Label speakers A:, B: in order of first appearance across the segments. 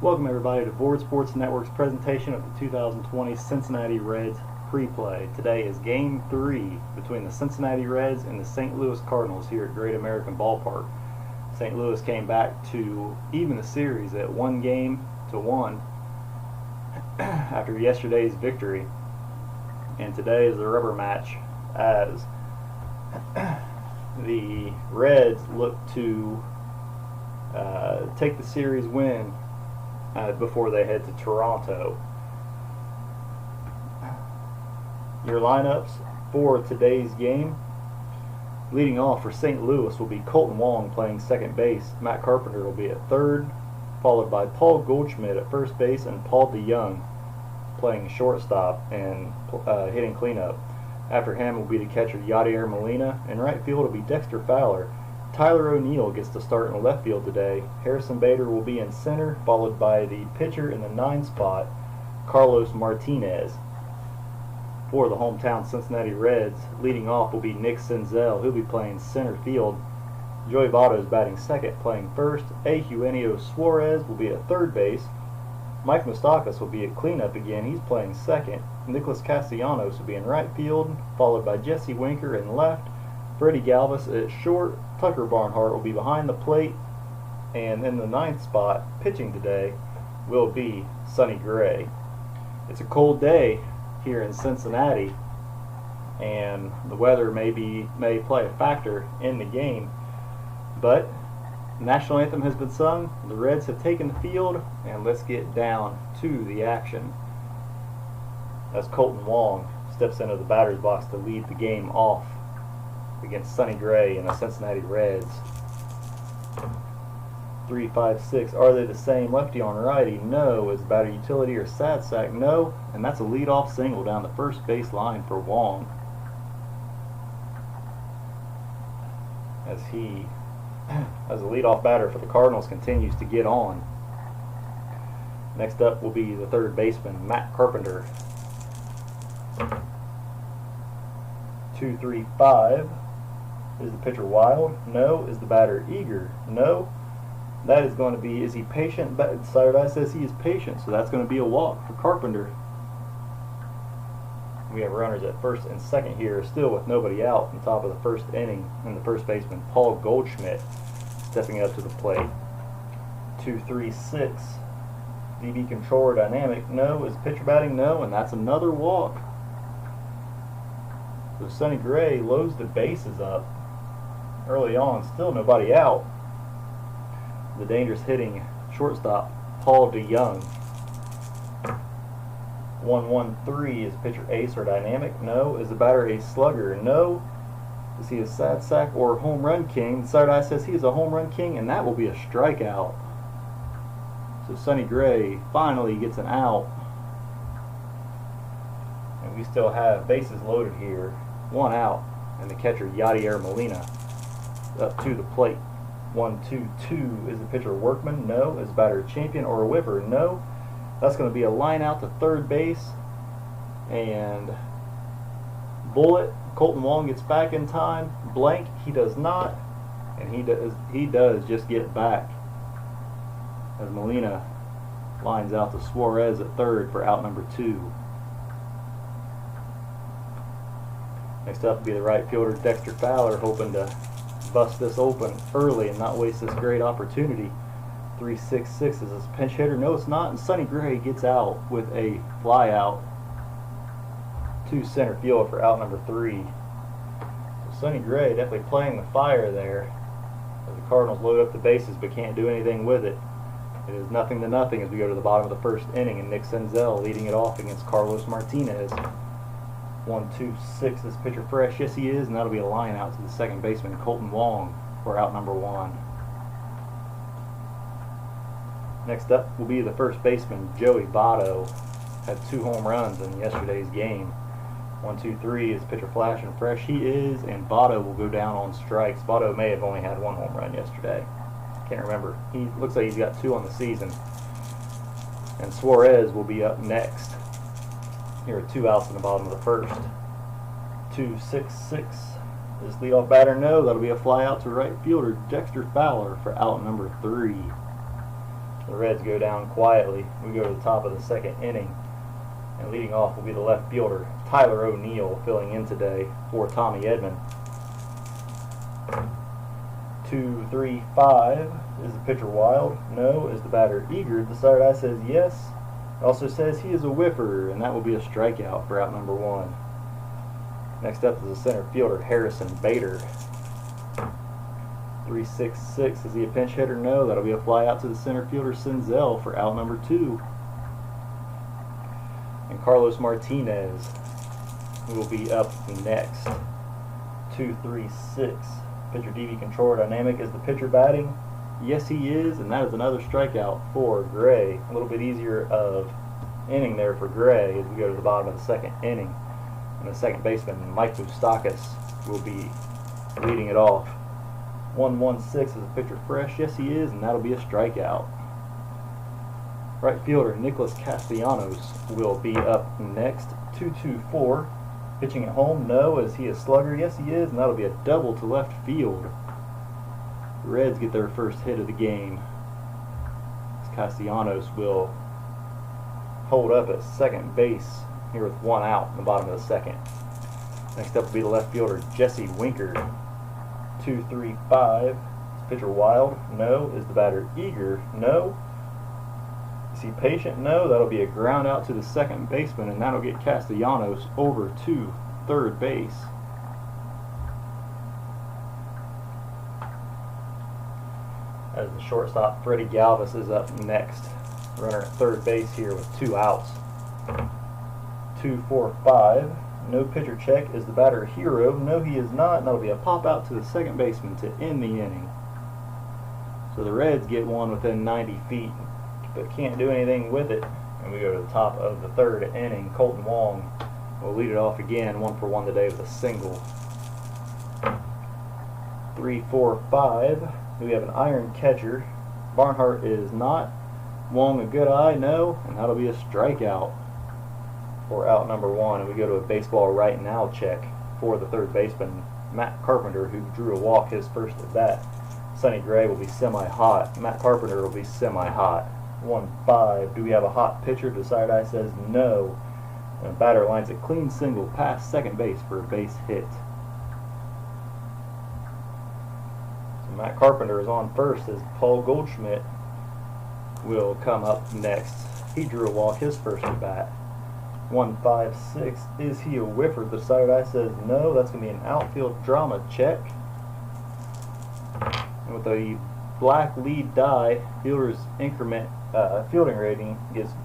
A: Welcome everybody to Board Sports Network's presentation of the 2020 Cincinnati Reds pre-play. Today is Game 3 between the Cincinnati Reds and the St. Louis Cardinals here at Great American Ballpark. St. Louis came back to even the series at 1-1 after yesterday's victory. And today is the rubber match as the Reds look to take the series win before they head to Toronto. Your lineups for today's game. Leading off for St. Louis will be Kolten Wong playing second base. Matt Carpenter will be at third, followed by Paul Goldschmidt at first base and Paul DeYoung playing shortstop and hitting cleanup. After him will be the catcher Yadier Molina. In right field will be Dexter Fowler. Tyler O'Neill gets to start in left field today. Harrison Bader will be in center, followed by the pitcher in the 9 spot, Carlos Martinez. For the hometown Cincinnati Reds, leading off will be Nick Senzel. He'll be playing center field. Joey Votto is batting second, playing first. Eugenio Suarez will be at third base. Mike Moustakas will be at cleanup again. He's playing second. Nicholas Castellanos will be in right field, followed by Jesse Winker in left. Freddie Galvis at short. Tucker Barnhart will be behind the plate, and in the 9th spot, pitching today, will be Sonny Gray. It's a cold day here in Cincinnati, and the weather may play a factor in the game, but the national anthem has been sung, the Reds have taken the field, and let's get down to the action. As Kolten Wong steps into the batter's box to lead the game off against Sonny Gray and the Cincinnati Reds. 3-5-6. Are they the same? Lefty on righty? No. Is the batter utility or sad sack? No. And that's a leadoff single down the first base line for Wong. As he, as a leadoff batter for the Cardinals, continues to get on. Next up will be the third baseman, Matt Carpenter. 2-3-5. Is the pitcher wild? No. Is the batter eager? No. That is going to be, is he patient? Side eye says he is patient, so that's going to be a walk for Carpenter. We have runners at first and second here, still with nobody out in the top of the first inning, and the first baseman, Paul Goldschmidt, stepping up to the plate. 2-3-6. DB controller dynamic? No. Is pitcher batting? No. And that's another walk. So Sonny Gray loads the bases up early on, still nobody out. The dangerous hitting shortstop, Paul DeYoung. 1-1-3. Is pitcher ace or dynamic? No. Is the batter a slugger? No. Is he a sad sack or home run king? The side eye says he is a home run king, and that will be a strikeout. So Sonny Gray finally gets an out. And we still have bases loaded here. One out, and the catcher Yadier Molina up to the plate. 1-2-2. Is the pitcher a workman? No. Is the batter a champion or a whipper? No. That's going to be a line out to third base, and bullet. Kolten Wong gets back in time. Blank. He does not, and he does just get back as Molina lines out to Suarez at third for out number 2. Next up will be the right fielder Dexter Fowler, hoping to bust this open early and not waste this great opportunity. 3-6-6 is his pinch hitter. No, it's not. And Sonny Gray gets out with a fly out to center field for out number 3. So Sonny Gray definitely playing the fire there as the Cardinals load up the bases but can't do anything with it. It is 0-0 as we go to the bottom of the first inning, and Nick Senzel leading it off against Carlos Martinez. 1-2-6. This pitcher fresh? Yes, he is, and that'll be a line out to the second baseman, Kolten Wong, for out number 1. Next up will be the first baseman, Joey Votto. Had 2 home runs in yesterday's game. 1-2-3. Is pitcher flash and fresh? He is, and Votto will go down on strikes. Votto may have only had 1 home run yesterday. Can't remember. He looks like he's got 2 on the season. And Suarez will be up next. Here are 2 outs in the bottom of the first. 2-6-6. Is leadoff batter? No. That'll be a fly out to right fielder Dexter Fowler for out number 3. The Reds go down quietly. We go to the top of the second inning. And leading off will be the left fielder, Tyler O'Neill, filling in today for Tommy Edman. 2-3-5. Is the pitcher wild? No. Is the batter eager? The side eye says yes. It also says he is a whiffer, and that will be a strikeout for out number 1. Next up is the center fielder, Harrison Bader. 3-6-6. Is he a pinch hitter? No. That'll be a fly out to the center fielder, Senzel, for out number 2. And Carlos Martinez will be up next. 2-3-6. Pitcher DV control dynamic. Is the pitcher batting? Yes, he is, and that is another strikeout for Gray. A little bit easier of inning there for Gray as we go to the bottom of the second inning. And the second baseman, Mike Moustakas, will be leading it off. 1-1-6. Is the pitcher fresh? Yes, he is, and that'll be a strikeout. Right fielder Nicholas Castellanos will be up next. 2-2-4. Pitching at home? No. Is he a slugger? Yes, he is, and that'll be a double to left field. The Reds get their first hit of the game. Castellanos will hold up at second base here with 1 out in the bottom of the second. Next up will be the left fielder Jesse Winker. 2-3-5. Is pitcher wild? No. Is the batter eager? No. Is he patient? No. That'll be a ground out to the second baseman, and that'll get Castellanos over to third base. As the shortstop, Freddie Galvis, is up next. Runner at third base here with 2 outs. 2-4-5. No pitcher check. Is the batter a hero? No, he is not. And that'll be a pop out to the second baseman to end the inning. So the Reds get one within 90 feet, but can't do anything with it. And we go to the top of the third inning. Colton Wong will lead it off again, 1 for 1 today with a single. 3-4-5. We have an iron catcher. Barnhart is not. Wong a good eye? No. And that'll be a strikeout for out number 1. And we go to a baseball right now check for the third baseman, Matt Carpenter, who drew a walk his first at bat. Sonny Gray will be semi-hot. Matt Carpenter will be semi-hot. 1-5. Do we have a hot pitcher? The side eye says no. And the batter lines a clean single past second base for a base hit. So Matt Carpenter is on first as Paul Goldschmidt will come up next. He drew a walk his first at bat. 1-5-6. Is he a whiffer? The side eye says no. That's going to be an outfield drama check. And with a black lead die, fielder's increment fielding rating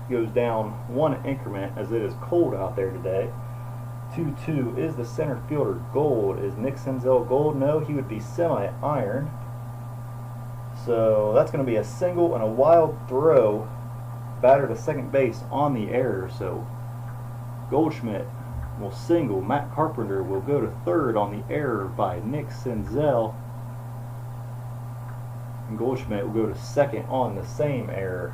A: goes down 1 increment as it is cold out there today. 2-2. Is the center fielder gold? Is Nick Senzel gold? No, he would be semi-iron. So that's going to be a single and a wild throw. Batter to second base on the error. So Goldschmidt will single. Matt Carpenter will go to third on the error by Nick Senzel. And Goldschmidt will go to second on the same error.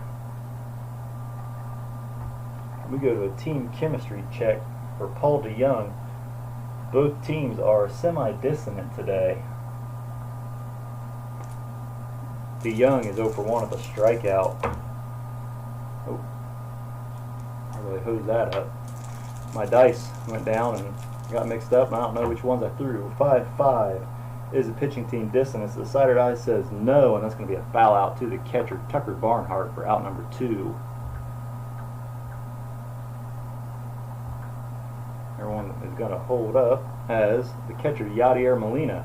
A: We go to a team chemistry check for Paul DeYoung. Both teams are semi-dissonant today. DeYoung is 0 for 1 with a strikeout. Oh, I really hosed that up. My dice went down and got mixed up. I don't know which ones I threw. 5-5. Is the pitching team dissonance? The sighted eye says no, and that's going to be a foul out to the catcher, Tucker Barnhart, for out number 2. Everyone is going to hold up as the catcher, Yadier Molina,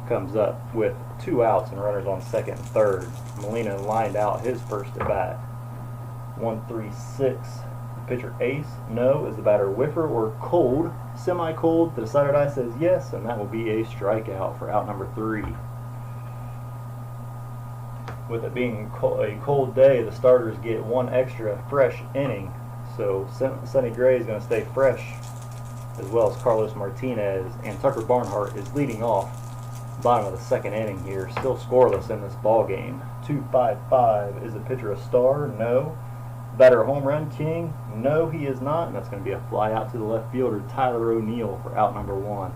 A: comes up with 2 outs and runners on second and third. Molina lined out his first at bat. 1-3-6. Pitcher ace? No. Is the batter whiffer or cold? Semi-cold. The decided eye says yes, and that will be a strikeout for out number 3. With it being a cold day, the starters get 1 extra fresh inning. So Sonny Gray is going to stay fresh, as well as Carlos Martinez, and Tucker Barnhart is leading off. Bottom of the second inning here, still scoreless in this ball game. 2-5-5. Is the pitcher a star? No. Batter home run king? No, he is not, and that's going to be a fly out to the left fielder, Tyler O'Neill, for out number 1.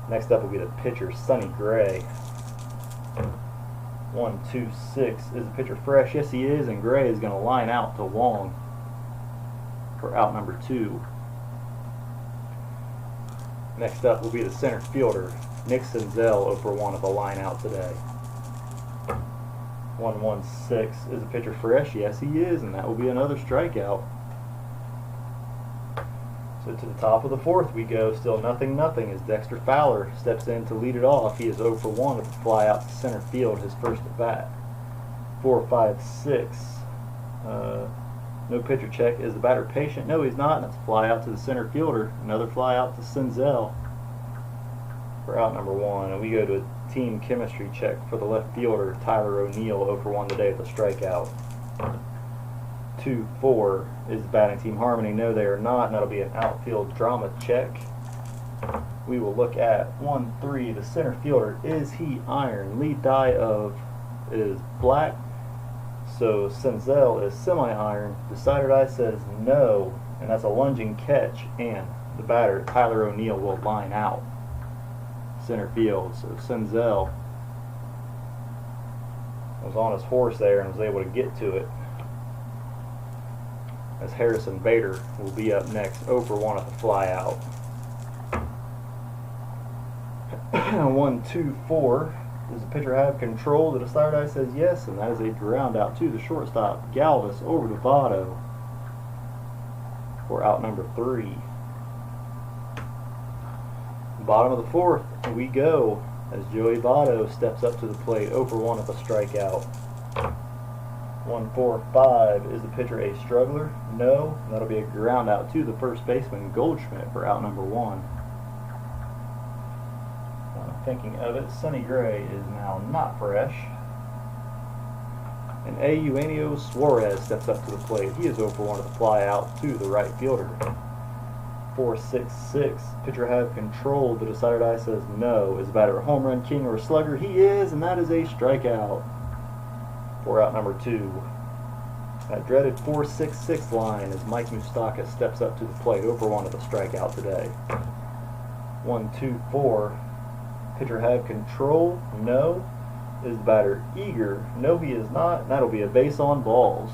A: Next up will be the pitcher, Sonny Gray. 1-2-6. Is the pitcher fresh? Yes, he is, and Gray is going to line out to Wong for out number 2. Next up will be the center fielder, Nick Senzel, 0 for 1 of a line out today. 1-1-6. Is the pitcher fresh? Yes, he is, and that will be another strikeout. So to the top of the 4th we go. Still 0-0 as Dexter Fowler steps in to lead it off. He is 0 for 1 with a fly out to center field, his first at bat. 4-5-6. No pitcher check. Is the batter patient? No, he's not. That's a fly out to the center fielder. Another fly out to Senzel for out number 1. And we go to a team chemistry check for the left fielder, Tyler O'Neill, 0 for 1 today with a strikeout. 2-4. Is the batting team harmony? No, they are not, and that'll be an outfield drama check. We will look at 1-3. The center fielder, is he iron? Lead dye of is black, so Senzel is semi-iron. Decider die says no, and that's a lunging catch, and the batter, Tyler O'Neill, will line out center field. So Senzel was on his horse there and was able to get to it, as Harrison Bader will be up next, 0 for 1 at the fly out. 1-2-4. Does the pitcher have control? The decider die says yes, and that is a ground out to the shortstop, Galvis, over to Votto for out number 3. Bottom of the 4th we go as Joey Votto steps up to the plate, 0 for 1 at the strikeout. 1-4-5. Is the pitcher a struggler? No. That'll be a ground out to the first baseman, Goldschmidt, for out number 1. Thinking of it, Sonny Gray is now not fresh. And Eugenio Suarez steps up to the plate. He is 0 for 1 at the fly out to the right fielder. 4-6-6. Pitcher have control. The decider die says no. Is the batter a home run king or a slugger? He is, and that is a strikeout for out number 2. That dreaded 4-6-6 line as Mike Moustakas steps up to the plate, 0 for 1 at the strikeout today. 1-2-4. Pitcher have control? No. Is the batter eager? No, he is not. And that'll be a base on balls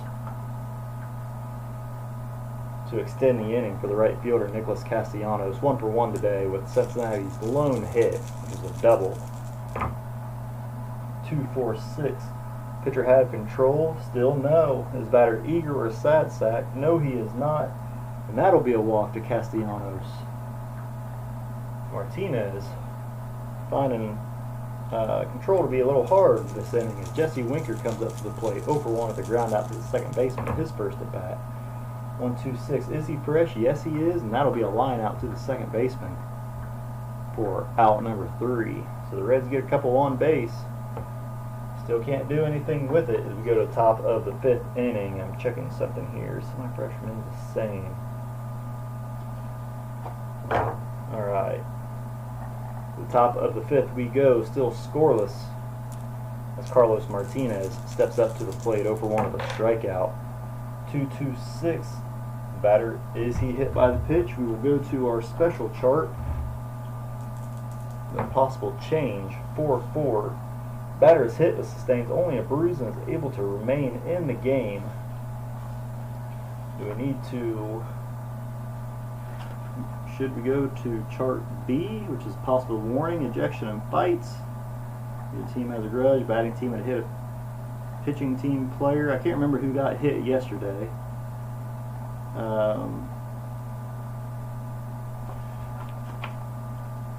A: to extend the inning for the right fielder, Nicholas Castellanos. 1 for 1 today with Cincinnati's lone hit, which is a double. 2-4-6. Pitcher have control? Still no. Is the batter eager or sad sack? No, he is not. And that'll be a walk to Castellanos. Martinez finding control to be a little hard this inning as Jesse Winker comes up to the plate, 0 for 1 at the ground out to the second baseman, his first at bat. 1-2-6. Is he fresh? Yes, he is, and that'll be a line out to the second baseman for out number 3. So the Reds get a couple on base. Still can't do anything with it as we go to the top of the 5th inning. I'm checking something here. So my freshman is the same. All right. The top of the 5th we go, still scoreless as Carlos Martinez steps up to the plate, 0 for 1 with a strikeout. 2-2-6. Batter, is he hit by the pitch? We will go to our special chart. The possible change, 4-4. Batter is hit but sustains only a bruise and is able to remain in the game. Do we need to... Should we go to chart B, which is possible warning, ejection, and fights? Your team has a grudge. Batting team had hit a pitching team player. I can't remember who got hit yesterday.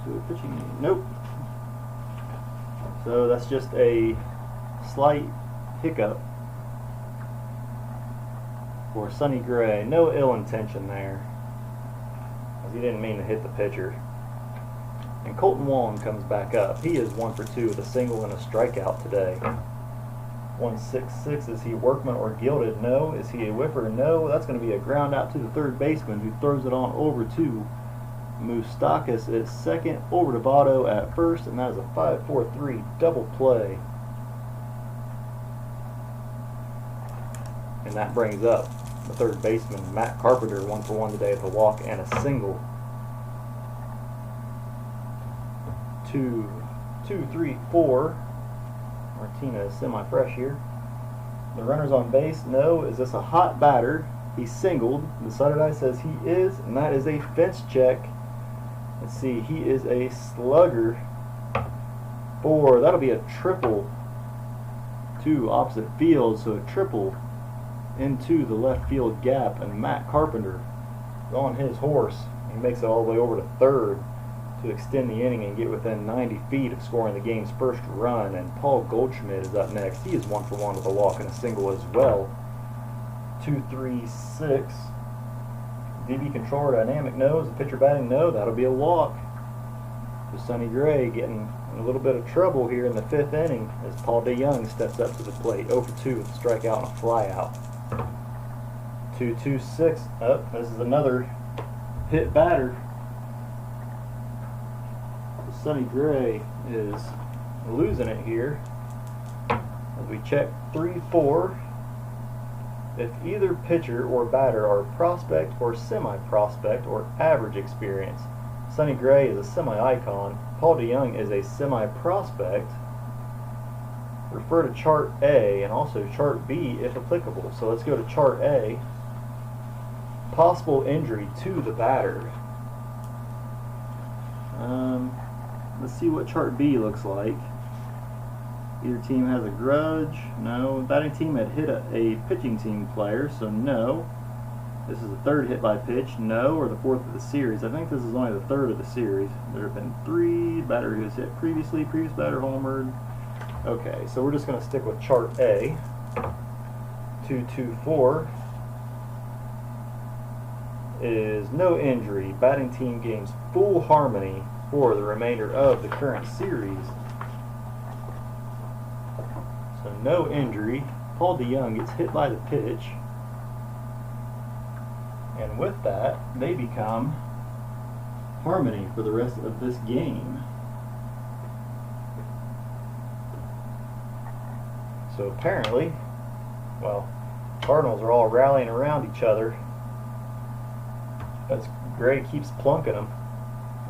A: To a pitching, nope. So that's just a slight hiccup for Sonny Gray. No ill intention there, as he didn't mean to hit the pitcher. And Colton Wong comes back up. He is 1 for 2 with a single and a strikeout today. 1-6-6. Is he workman or gilded? No. Is he a whiffer? No. That's going to be a ground out to the third baseman, who throws it on over to Moustakas at second, over to Votto at first, and that is a 5-4-3 double play. And that brings up the third baseman, Matt Carpenter, 1 for 1 today with a walk and a single. 2-3-4. Martinez, semi-fresh here. The runner's on base. No. Is this a hot batter? He's singled. The Saturday says he is, and that is a fence check. Let's see. He is a slugger. 4. That'll be a triple to opposite field, so a triple into the left field gap, and Matt Carpenter is on his horse. He makes it all the way over to third to extend the inning and get within 90 feet of scoring the game's first run. And Paul Goldschmidt is up next. He is 1 for 1 with a walk and a single as well. 2-3-6. DB controller dynamic no. Is the pitcher batting no? That'll be a walk. So Sonny Gray getting in a little bit of trouble here in the 5th inning as Paul DeYoung steps up to the plate. 0 for 2 with a strikeout and a flyout. 2-2-6. Oh, this is another hit batter. Sonny Gray is losing it here as we check 3-4. If either pitcher or batter are prospect or semi-prospect or average experience, Sonny Gray is a semi-icon. Paul DeYoung is a semi-prospect. Refer to Chart A and also Chart B if applicable. So let's go to Chart A. Possible injury to the batter. Let's see what Chart B looks like. Either team has a grudge. No. Batting team had hit a pitching team player, so no. This is the 3rd hit by pitch. No. Or the 4th of the series. I think this is only the 3rd of the series. There have been 3. Batter who has hit previously. Previous batter homered. Okay, so we're just going to stick with Chart A. 2-2-4 is no injury. Batting team gains full harmony for the remainder of the current series. So no injury. Paul DeYoung gets hit by the pitch. And with that, they become harmony for the rest of this game. So apparently, well, Cardinals are all rallying around each other as Gray keeps plunking him.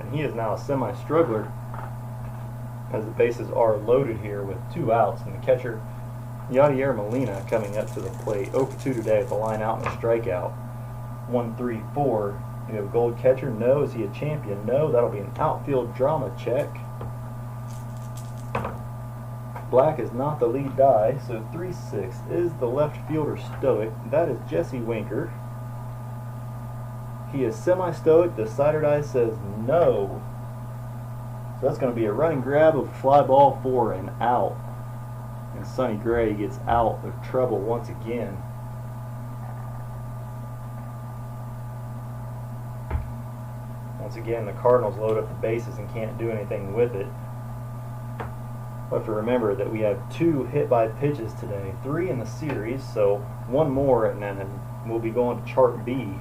A: And he is now a semi-struggler as the bases are loaded here with 2 outs. And the catcher, Yadier Molina, coming up to the plate. 0 for 2 today with a line out and a strikeout. 1-3-4. You have a gold catcher? No. Is he a champion? No. That'll be an outfield drama check. Black is not the lead die, so 3-6 is the left fielder stoic. That is Jesse Winker. He is semi-stoic. The sider die says no. So that's going to be a running grab of a fly ball for an out. And Sonny Gray gets out of trouble once again. Once again, the Cardinals load up the bases and can't do anything with it. We have to remember that we have 2 hit by pitches today, 3 in the series, so 1 more, and then we'll be going to Chart B.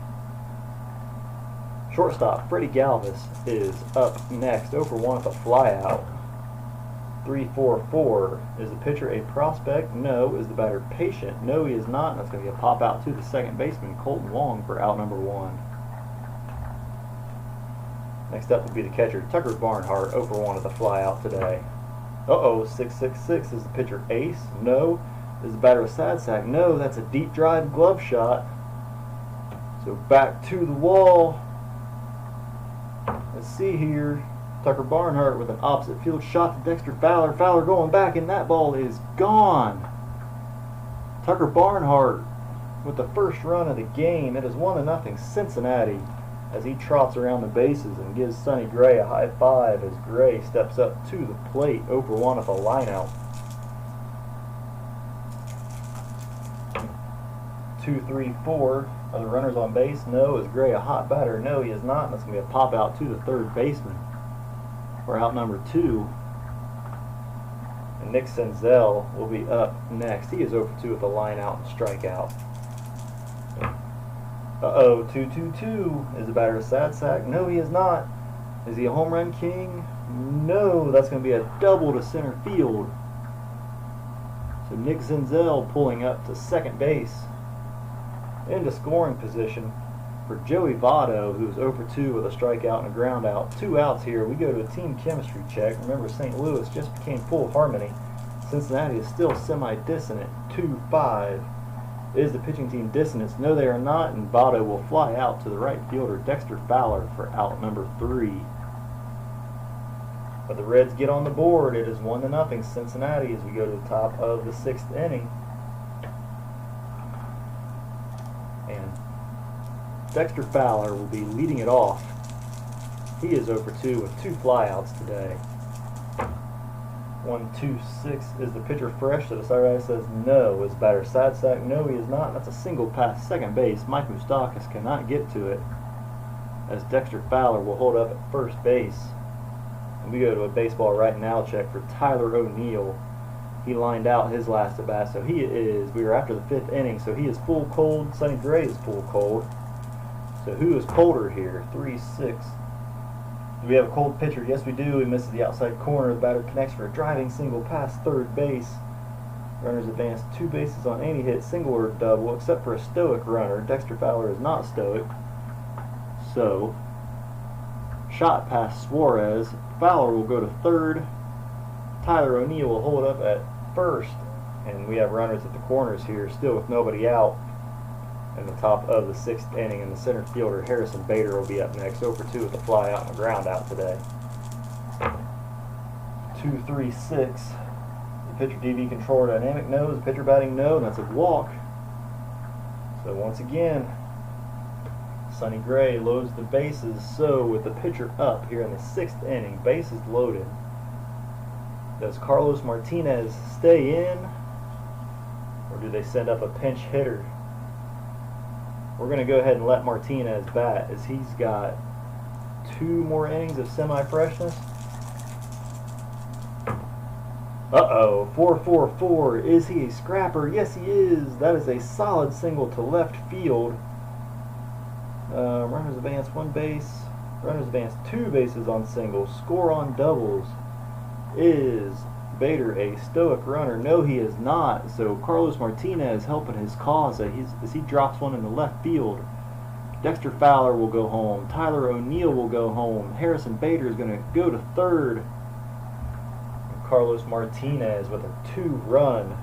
A: Shortstop Freddie Galvis is up next. 0 for 1 with a flyout. 3-4-4. Is the pitcher a prospect? No. Is the batter patient? No, he is not. And that's going to be a pop out to the second baseman, Colton Wong, for out number 1. Next up will be the catcher, Tucker Barnhart. 0 for 1 with a flyout today. 6-6-6. Is the pitcher ace? No. Is the batter a sad sack? No. That's a deep drive glove shot. So back to the wall. Let's see here. Tucker Barnhart with an opposite field shot to Dexter Fowler. Fowler going back, and that ball is gone. Tucker Barnhart with the first run of the game. It is 1-0 Cincinnati as he trots around the bases and gives Sonny Gray a high five as Gray steps up to the plate. 0 for 1 with a lineout. 2-3-4. Are the runners on base? No. Is Gray a hot batter? No, he is not. And that's going to be a pop out to the third baseman for out number 2. And Nick Senzel will be up next. He is 0 for 2 with a line out and strikeout. 2-2-2. Is the batter a sad sack? No, he is not. Is he a home run king? No, that's going to be a double to center field. So Nick Senzel pulling up to second base into scoring position for Joey Votto, who's 0 for 2 with a strikeout and a ground out. 2 outs here. We go to a team chemistry check. Remember, St. Louis just became full harmony. Cincinnati is still semi-dissonant. 2-5. Is the pitching team dissonant? No, they are not, and Votto will fly out to the right fielder, Dexter Fowler, for out number 3. But the Reds get on the board. It is 1-0 Cincinnati as we go to the top of the 6th inning. And Dexter Fowler will be leading it off. He is 0 for 2 with 2 flyouts today. 1-2-6. Is the pitcher fresh? So the starter says no. Is the batter sad sack? No, he is not. That's a single past second base. Mike Moustakas cannot get to it, as Dexter Fowler will hold up at first base. And we go to a baseball right now check for Tyler O'Neill. He lined out his last at bat, so we are after the 5th inning, so he is full cold. Sonny Gray is full cold. So who is colder here? 3-6. Do we have a cold pitcher? Yes, we do. He misses the outside corner. The batter connects for a driving single past third base. Runners advance 2 bases on any hit, single or double, except for a stoic runner. Dexter Fowler is not stoic. So, shot past Suarez. Fowler will go to third. Tyler O'Neill will hold up at first. And we have runners at the corners here, still with nobody out. In the top of the 6th inning, and the center fielder Harrison Bader will be up next. 0 for 2 with a fly out and a ground out today. 2-3-6. The pitcher DV controller dynamic no. The pitcher batting no, and that's a walk. So once again, Sonny Gray loads the bases. So with the pitcher up here in the 6th inning, bases loaded, does Carlos Martinez stay in, or do they send up a pinch hitter? We're going to go ahead and let Martinez bat, as he's got 2 more innings of semi-freshness. Uh-oh, 4-4-4. Is he a scrapper? Yes, he is. That is a solid single to left field. Runners advance 1 base. Runners advance 2 bases on singles. Score on doubles. Is Bader a stoic runner? No, he is not. So Carlos Martinez helping his cause as he drops one in the left field. Dexter Fowler will go home. Tyler O'Neill will go home. Harrison Bader is going to go to third. And Carlos Martinez with a 2-run,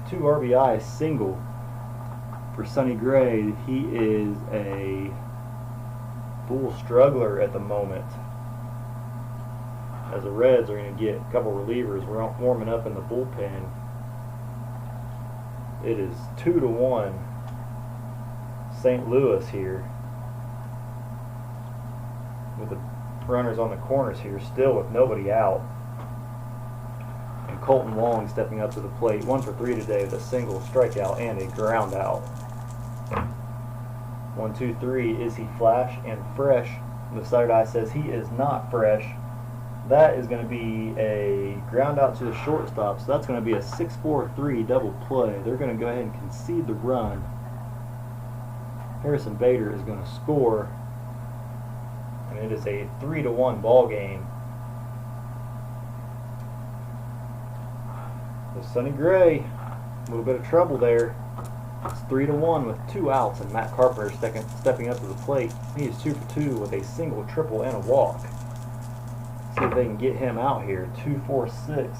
A: 2 RBI single for Sonny Gray. He is a full struggler at the moment, as the Reds are going to get a couple relievers. We're warming up in the bullpen. It is 2-1 St. Louis here, with the runners on the corners here still with nobody out. And Colton Wong stepping up to the plate. 1 for 3 today with a single, strikeout, and a ground out. 1-2-3. Is he flash and fresh? The side eye says he is not fresh. That is going to be a ground out to the shortstop, so that's going to be a 6-4-3 double play. They're going to go ahead and concede the run. Harrison Bader is going to score, and it is a 3-1 ball game. So Sonny Gray, a little bit of trouble there. It's 3-1 with 2 outs, and Matt Carpenter stepping up to the plate. He is 2 for 2 with a single, triple, and a walk. See if they can get him out here. 2-4-6.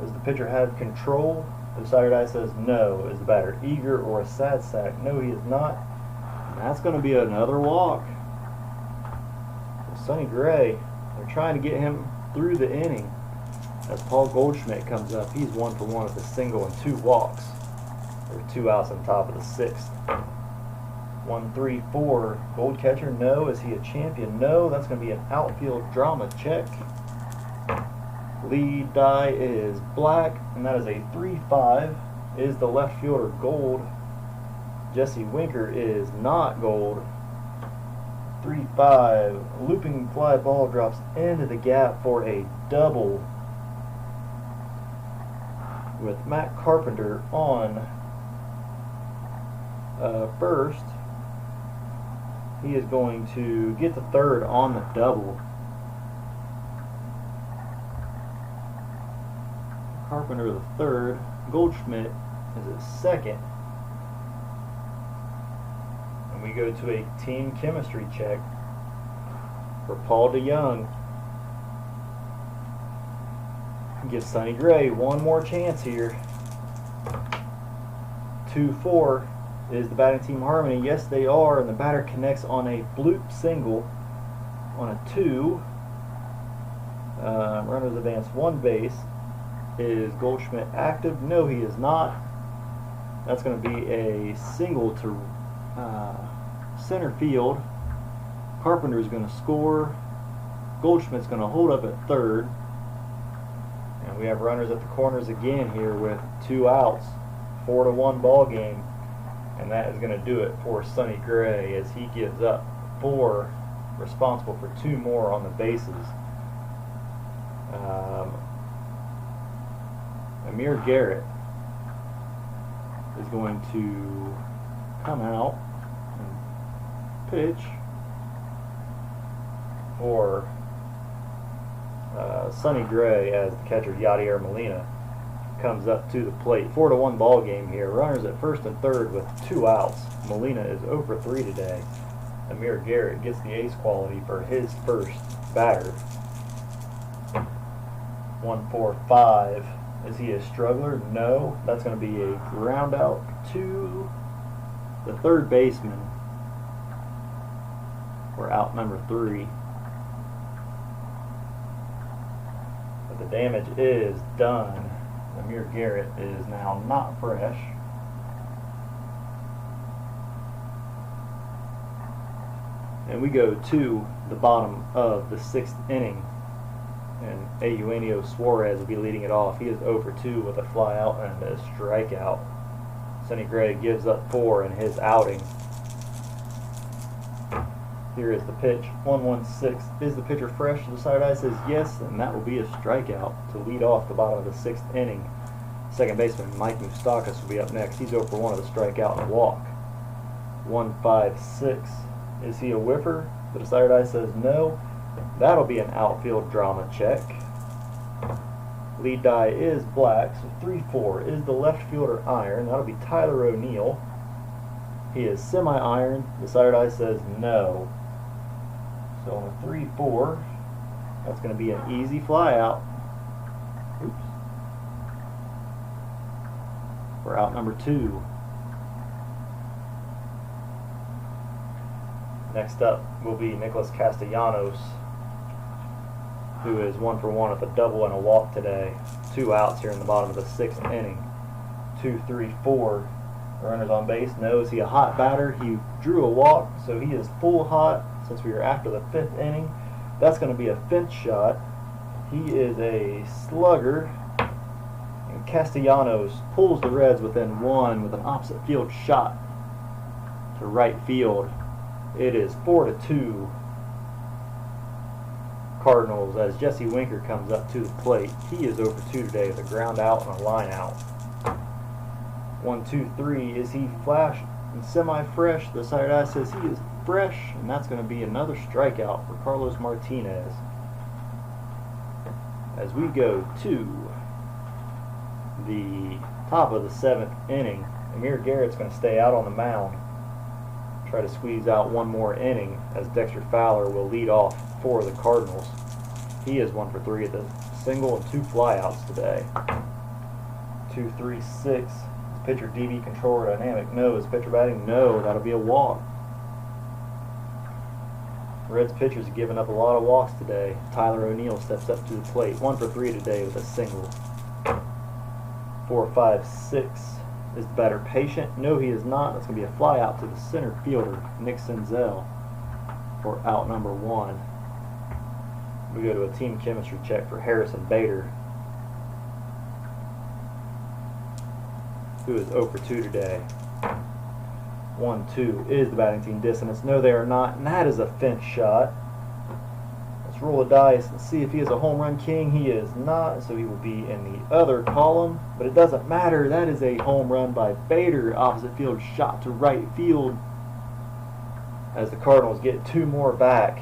A: Does the pitcher have control? The decider die says no. Is the batter eager or a sad sack? No, he is not. And that's going to be another walk. So Sonny Gray, they're trying to get him through the inning. As Paul Goldschmidt comes up, he's 1 for 1 with a single and 2 walks. There are 2 outs on top of the 6th. 1-3-4. Gold catcher, no. Is he a champion? No. That's going to be an outfield drama check. Lead die is black, and that is a 3-5. Is the left fielder gold? Jesse Winker is not gold. 3-5. Looping fly ball drops into the gap for a double, with Matt Carpenter on first. He is going to get the third on the double. Carpenter the third. Goldschmidt is at second. And we go to a team chemistry check for Paul DeYoung. Give Sonny Gray one more chance here. 2-4 is the batting team harmony. Yes, they are, and the batter connects on a bloop single on a 2. Runners advance one base. Is Goldschmidt active? No, he is not. That's going to be a single to center field. Carpenter's going to score. Goldschmidt's going to hold up at third. And we have runners at the corners again here with 2 outs. 4-1 ball game. And that is going to do it for Sonny Gray as he gives up 4, responsible for 2 more on the bases. Amir Garrett is going to come out and pitch for Sonny Gray as the catcher Yadier Molina comes up to the plate. 4-1 ball game here. Runners at first and third with 2 outs. Molina is 0 for 3 today. Amir Garrett gets the ace quality for his first batter. 1-4-5. Is he a struggler? No. That's going to be a ground out to the third baseman for out number 3. But the damage is done. Amir Garrett is now not fresh. And we go to the bottom of the 6th inning. And Eugenio Suarez will be leading it off. He is 0 for 2 with a fly out and a strikeout. Sonny Gray gives up 4 in his outing. Here is the pitch. 1-1-6. Is the pitcher fresh? The side eye says yes, and that will be a strikeout to lead off the bottom of the 6th inning. Second baseman Mike Moustakas will be up next. He's 0 for 1 with a strikeout and a walk. 1-5-6. Is he a whiffer? The desired eye says no. That'll be an outfield drama check. Lead die is black, so 3-4 is the left fielder iron. That'll be Tyler O'Neill. He is semi-iron. The desired eye says no. So on a 3-4, that's going to be an easy fly out. Oops. For out number 2. Next up will be Nicholas Castellanos, who is 1 for 1 with a double and a walk today. 2 outs here in the bottom of the 6th inning. 2-3-4. Runners on base. No, is he a hot batter? He drew a walk, so he is full hot since we are after the 5th inning. That's going to be a fence shot. He is a slugger. And Castellanos pulls the Reds within 1 with an opposite field shot to right field. It is 4-2 Cardinals as Jesse Winker comes up to the plate. He is 0 for 2 today with a ground out and a line out. 1-2-3. Is he flash and semi-fresh? The side eye says he is fresh, and that's going to be another strikeout for Carlos Martinez. As we go to the top of the 7th inning, Amir Garrett's going to stay out on the mound. Try to squeeze out one more inning as Dexter Fowler will lead off for the Cardinals. He is 1 for 3 at the single and 2 flyouts today. 2-3-6. Pitcher DB controller dynamic. No. Is pitcher batting? No. That'll be a walk. Reds pitchers have given up a lot of walks today. Tyler O'Neill steps up to the plate. 1 for 3 today with a single. 4-5-6. Is the batter patient? No, he is not. That's going to be a fly out to the center fielder, Nick Senzel, for out number 1. We go to a team chemistry check for Harrison Bader, who is 0 for 2 today. 1-2 is the batting team dissonance. No, they are not, and that is a fence shot. Let's roll the dice and see if he is a home run king. He is not, so he will be in the other column, but it doesn't matter. That is a home run by Bader. Opposite field shot to right field as the Cardinals get 2 more back.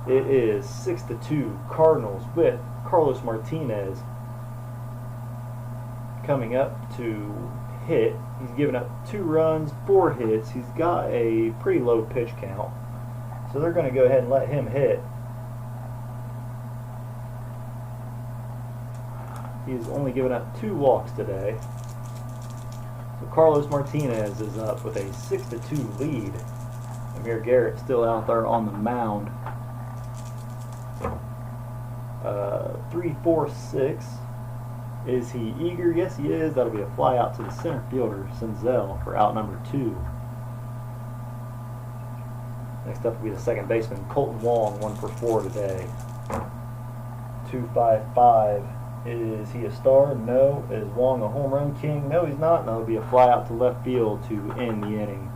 A: It is 6-2 Cardinals with Carlos Martinez coming up to hit. He's given up 2 runs, 4 hits. He's got a pretty low pitch count, so they're going to go ahead and let him hit. He's only given up 2 walks today. So Carlos Martinez is up with a 6-2 lead. Amir Garrett still out there on the mound. 3-4-6. Is he eager? Yes, he is. That'll be a fly out to the center fielder, Senzel, for out number 2. Next up will be the second baseman, Colton Wong, 1-for-4 today. 2-5-5. Is he a star? No. Is Wong a home run king? No, he's not. And that'll be a fly out to left field to end the inning.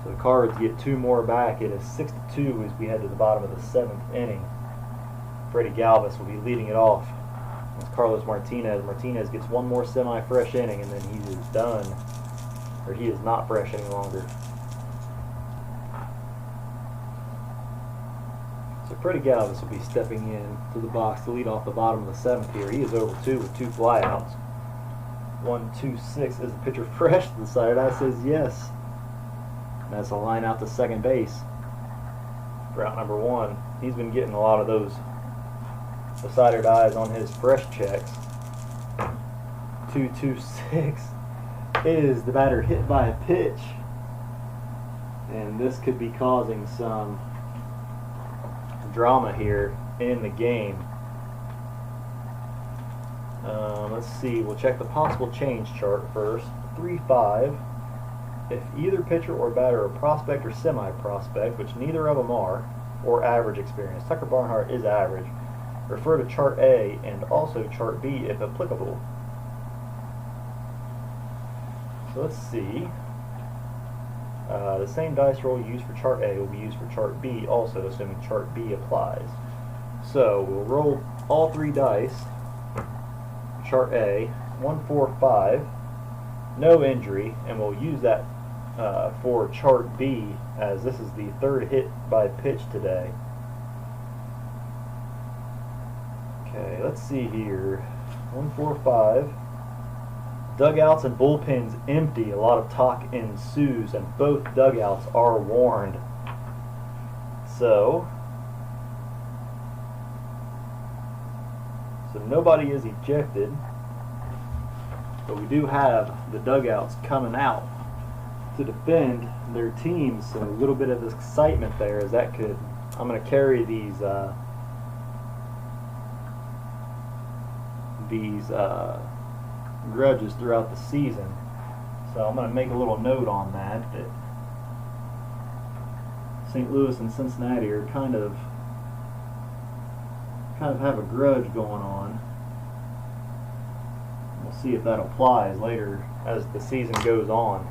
A: So the Cards get 2 more back. It is 6-2 as we head to the bottom of the 7th inning. Freddie Galvis will be leading it off. It's Carlos Martinez. Martinez gets 1 more semi-fresh inning, and then he is done. Or he is not fresh any longer. So Freddie Galvis will be stepping in to the box to lead off the bottom of the 7th here. He is over 2 with 2 flyouts. 1-2-6. Is the pitcher fresh? The side eye says yes. And that's a line out to second base for out number 1. He's been getting a lot of those decided eyes on his fresh checks. 2-2-6 is the batter hit by a pitch, and this could be causing some drama here in the game. Let's see, we'll check the possible change chart first. 3-5. If either pitcher or batter are prospect or semi-prospect, which neither of them are, or average experience. Tucker Barnhart is average. Refer to Chart A and also Chart B if applicable. So let's see. The same dice roll used for Chart A will be used for Chart B also, assuming Chart B applies. So we'll roll all 3 dice. Chart A, 1, 4, 5, no injury, and we'll use that for Chart B, as this is the 3rd hit by pitch today. Okay, let's see here. 1, 4, 5. Dugouts and bullpens empty. A lot of talk ensues, and both dugouts are warned. So nobody is ejected, but we do have the dugouts coming out to defend their teams. So a little bit of excitement there, as that could. I'm going to carry these grudges throughout the season. So I'm going to make a little note on that St. Louis and Cincinnati are kind of have a grudge going on. We'll see if that applies later as the season goes on.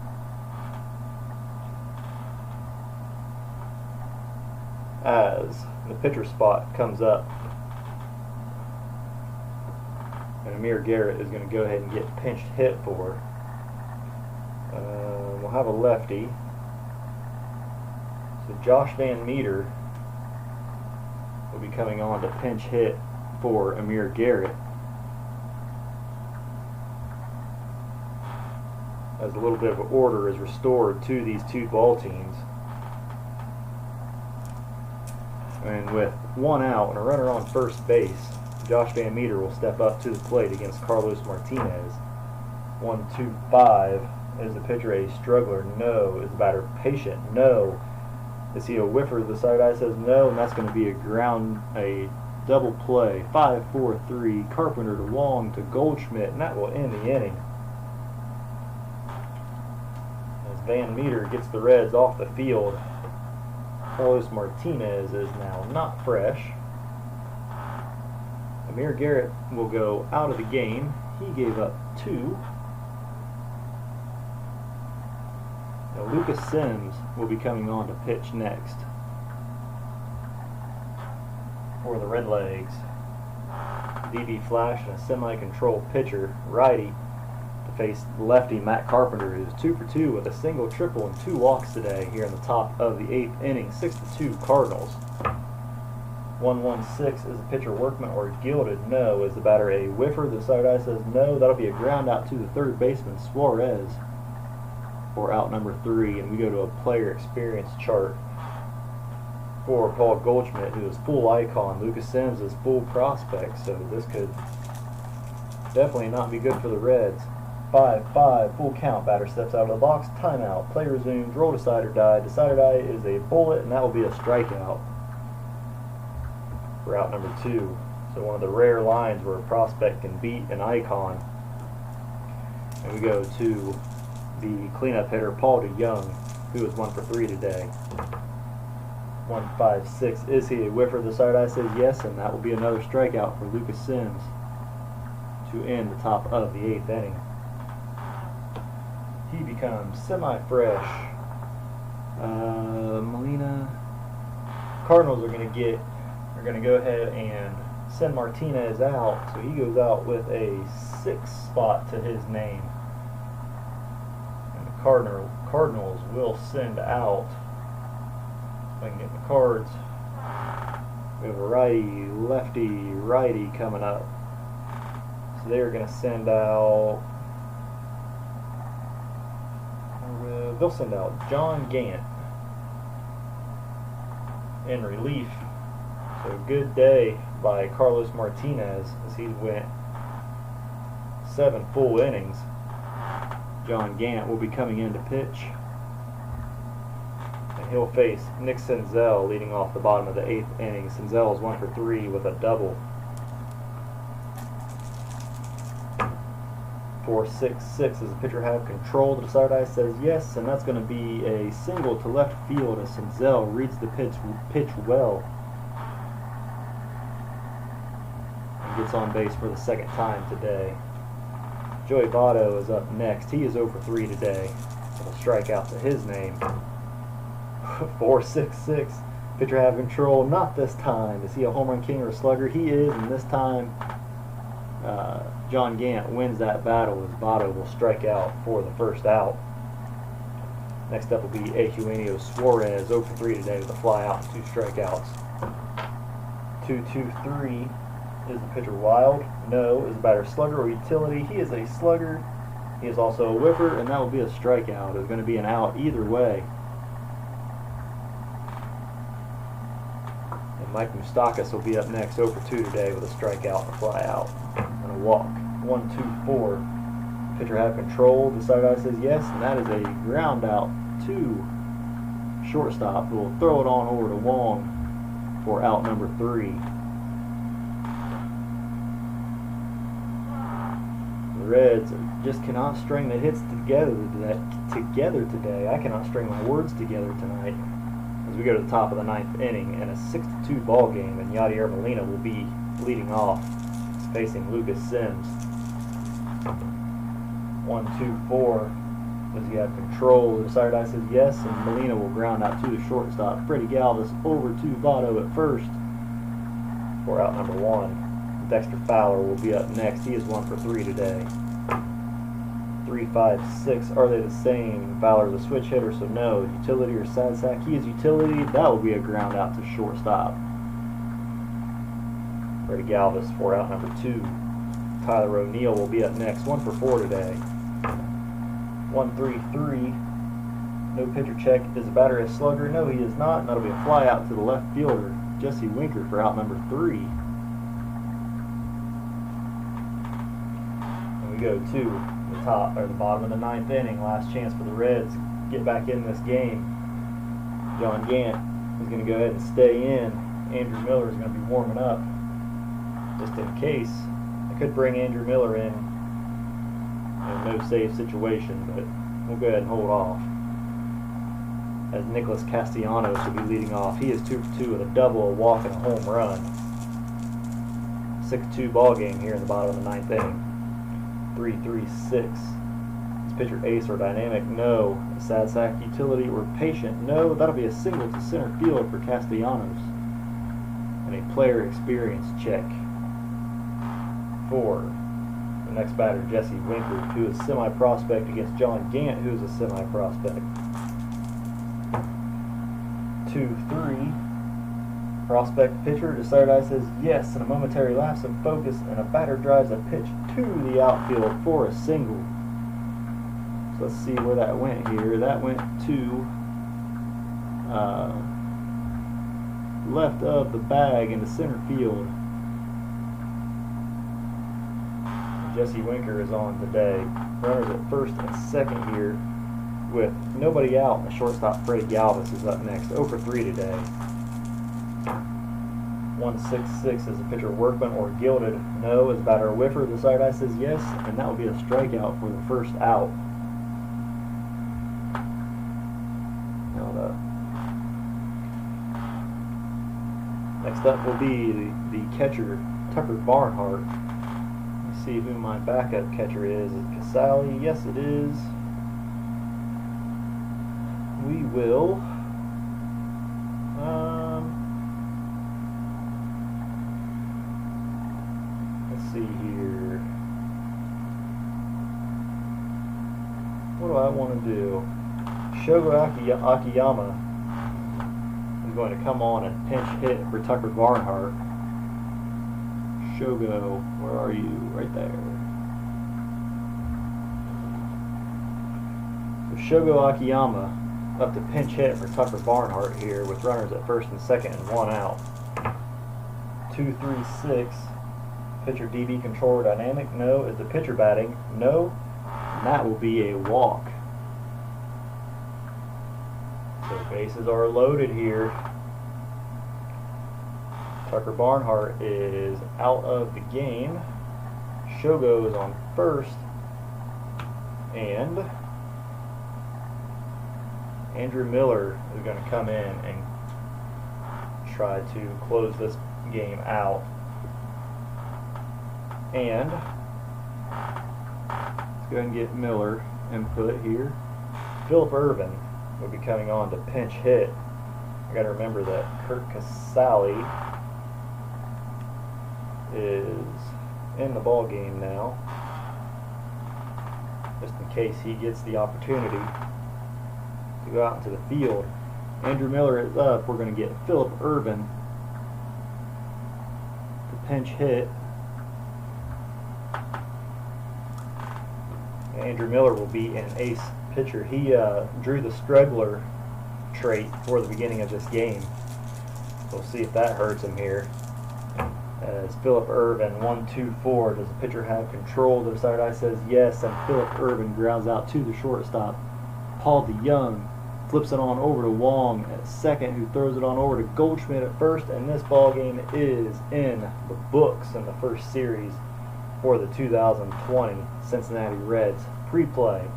A: As the pitcher spot comes up, and Amir Garrett is going to go ahead and get pinched hit for. We'll have a lefty. So Josh Van Meter will be coming on to pinch hit for Amir Garrett, as a little bit of order is restored to these 2 ball teams. And with 1 out and a runner on first base, Josh Van Meter will step up to the plate against Carlos Martinez. 1-2-5. Is the pitcher a struggler? No. Is the batter patient? No. Is he a whiffer? The side eye says no, and that's going to be a double play. 5-4-3. Carpenter to Wong to Goldschmidt, and that will end the inning. As Van Meter gets the Reds off the field, Carlos Martinez is now not fresh. Amir Garrett will go out of the game. He gave up 2. Now Lucas Sims will be coming on to pitch next for the Redlegs. DB Flash and a semi-control pitcher, righty, to face lefty Matt Carpenter, who's 2 for 2 with a single, triple, and 2 walks today here in the top of the 8th inning. 6-2 Cardinals. 1-1-6. Is the pitcher workman or gilded? No. Is the batter a whiffer? The side eye says no. That'll be a ground out to the 3rd baseman, Suarez, for out number 3. And we go to a player experience chart. for Paul Goldschmidt, who is full icon. Lucas Sims is full prospect, so this could definitely not be good for the Reds. 5-5, full count. Batter steps out of the box. Timeout. Play resumes. Roll decide or die. Decide or die is a bullet, and that will be a strikeout for out number 2. So one of the rare lines where a prospect can beat an icon. And we go to the cleanup hitter, Paul DeYoung, who is 1 for 3 today. 1-5-6. Is he a whiffer? The side eye says yes, and that will be another strikeout for Lucas Sims to end the top of the 8th inning. He becomes semi-fresh. Molina. Cardinals are going to go ahead and send Martinez out, so he goes out with a 6th spot to his name. And the Cardinals will send out, if I can get the cards, we have a righty, lefty, righty coming up. So they're going to send out, they'll send out John Gant in relief. So good day by Carlos Martinez as he went 7 full innings. John Gant will be coming in to pitch, and he'll face Nick Senzel leading off the bottom of the 8th inning. Senzel is 1 for 3 with a double. 4-6-6. Does the pitcher have control? The decider die says yes, and that's going to be a single to left field as Senzel reads the pitch well and gets on base for the 2nd time today. Joey Votto is up next. He is 0 for 3 today with a strikeout to his name. 4-6-6. Pitcher have control? Not this time. Is he a home run king or a slugger? He is, and this time John Gant wins that battle as Votto will strike out for the 1st out. Next up will be Eugenio Suarez, 0 for 3 today with a fly out and 2 strikeouts. 2-2-3. Is the pitcher wild? No. Is the batter slugger or utility? He is a slugger. He is also a whiffer, and that will be a strikeout. It's going to be an out either way. And Mike Moustakas will be up next, 0 for 2 today with a strikeout and a fly out and a walk. 1-2-4. Pitcher have control. The side guy says yes, and that is a ground out to shortstop, who will throw it on over to Wong for out number 3. The Reds just cannot string the hits together today. I cannot string my words together tonight. As we go to the top of the 9th inning and a 6-2 ball game, and Yadier Molina will be leading off, facing Lucas Sims. 1-2-4. Does he have control? The decider die says yes, and Molina will ground out to the shortstop. Freddie Galvis over to Votto at first for out number 1. Dexter Fowler will be up next. He is 1 for 3 today. 3-5-6. Are they the same? Fowler is a switch hitter, so no. Utility or side sack? He is utility. That will be a ground out to shortstop. Freddie Galvis for out number 2. Tyler O'Neill will be up next. 1 for 4 today. 1-3-3. No pitcher check. Is the batter a slugger? No, he is not. And that'll be a fly out to the left fielder, Jesse Winker, for out number 3. And we go to the top or the bottom of the 9th inning. Last chance for the Reds to get back in this game. John Gant is going to go ahead and stay in. Andrew Miller is going to be warming up just in case. I could bring Andrew Miller in a no-save situation, but we'll go ahead and hold off. As Nicholas Castellanos will be leading off. He is 2 for 2 with a double, a walk, and a home run. 6-2 ball game here in the bottom of the 9th inning. 3-3-6. Is pitcher ace or dynamic? No. A sad sack utility or patient? No. That'll be a single to center field for Castellanos. And a player experience check for the next batter, Jesse Winker, who is semi-prospect, against John Gant, who is a semi-prospect. 2-3. Prospect pitcher, decider die says yes, and a momentary lapse of focus, and a batter drives a pitch to the outfield for a single. So let's see where that went here. That went to left of the bag into center field. Jesse Winker is on today. Runners at first and second here with nobody out. And the shortstop Freddie Galvis is up next. 0 for 3 today. 1-6-6 is the pitcher Workman or Gilded. No is batter Whiffer. The side eye says yes, and that will be a strikeout for the first out. Now next up will be the catcher Tucker Barnhart. Let's see who my backup catcher is. Is it Casale? Yes, it is. We will. Let's see here. What do I want to do? Shogo Akiyama is going to come on and pinch hit for Tucker Barnhart. Shogo, where are you? Right there. So Shogo Akiyama up to pinch hit for Tucker Barnhart here with runners at first and second and 1 out. 2-3-6. Pitcher DB controller dynamic. No. Is the pitcher batting? No. And that will be a walk. So bases are loaded here. Tucker Barnhart is out of the game. Shogo is on first. And Andrew Miller is going to come in and try to close this game out. And let's go ahead and get Miller input here. Philip Irvin will be coming on to pinch hit. I got to remember that Kurt Casale is in the ball game now, just in case he gets the opportunity to go out into the field. Andrew Miller is up. We're going to get Philip Irvin to pinch hit. Andrew Miller will be an ace pitcher. He drew the Stregler trait for the beginning of this game. We'll see if that hurts him here. As Philip Irvin, 1-2-4. Does the pitcher have control? The side eye says yes, and Philip Irvin grounds out to the shortstop. Paul DeYoung flips it on over to Wong at second, who throws it on over to Goldschmidt at first, and this ball game is in the books in the first series for the 2020 Cincinnati Reds. Pre-play.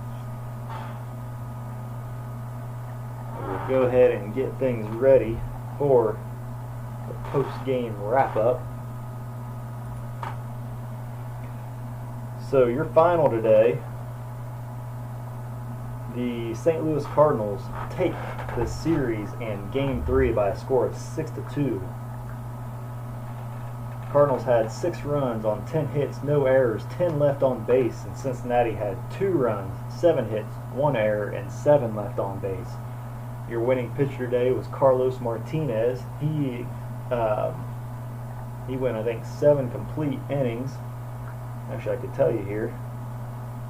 A: We'll go ahead and get things ready for the post-game wrap-up. So your final today, the St. Louis Cardinals take the series in Game 3 by a score of 6-2. Cardinals had 6 runs on 10 hits, no errors, 10 left on base, and Cincinnati had 2 runs, 7 hits, 1 error, and 7 left on base. Your winning pitcher today was Carlos Martinez. He went, I think, 7 complete innings. Actually, I could tell you here.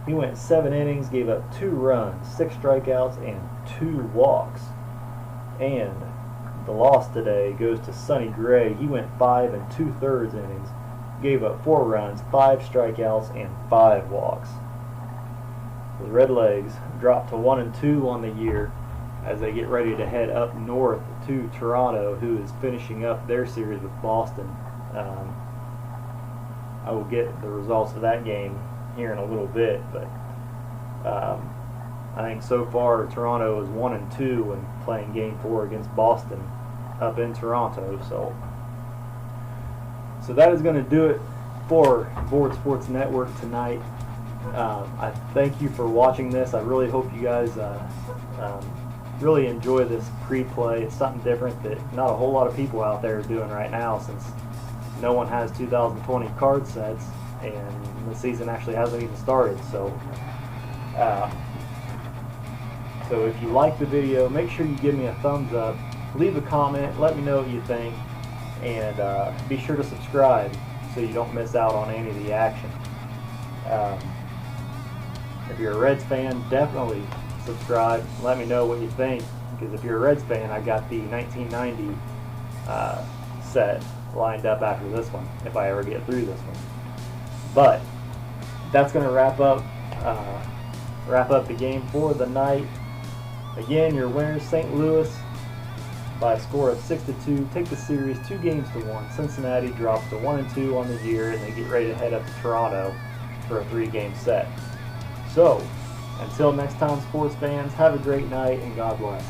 A: He went 7 innings, gave up 2 runs, 6 strikeouts, and 2 walks. And the loss today goes to Sonny Gray. He went 5 2/3 innings, gave up 4 runs, 5 strikeouts, and 5 walks. The Redlegs dropped to 1-2 on the year as they get ready to head up north to Toronto, who is finishing up their series with Boston. I will get the results of that game here in a little bit, but I think so far Toronto is 1-2 and playing Game 4 against Boston up in Toronto. So that is going to do it for Board Sports Network tonight. I thank you for watching this. I really hope you guys really enjoy this pre-play. It's something different that not a whole lot of people out there are doing right now, since no one has 2020 card sets and the season actually hasn't even started. So if you like the video, make sure you give me a thumbs up, leave a comment, let me know what you think, and be sure to subscribe so you don't miss out on any of the action. If you're a Reds fan, definitely subscribe. Let me know what you think, because if you're a Reds fan, I got the 1990 set lined up after this one, if I ever get through this one. But that's going to wrap up the game for the night. Again, your winners, St. Louis, by a score of 6-2, take the series 2-1. Cincinnati drops to 1-2 on the year, and they get ready to head up to Toronto for a 3-game set. So, until next time, sports fans, have a great night, and God bless.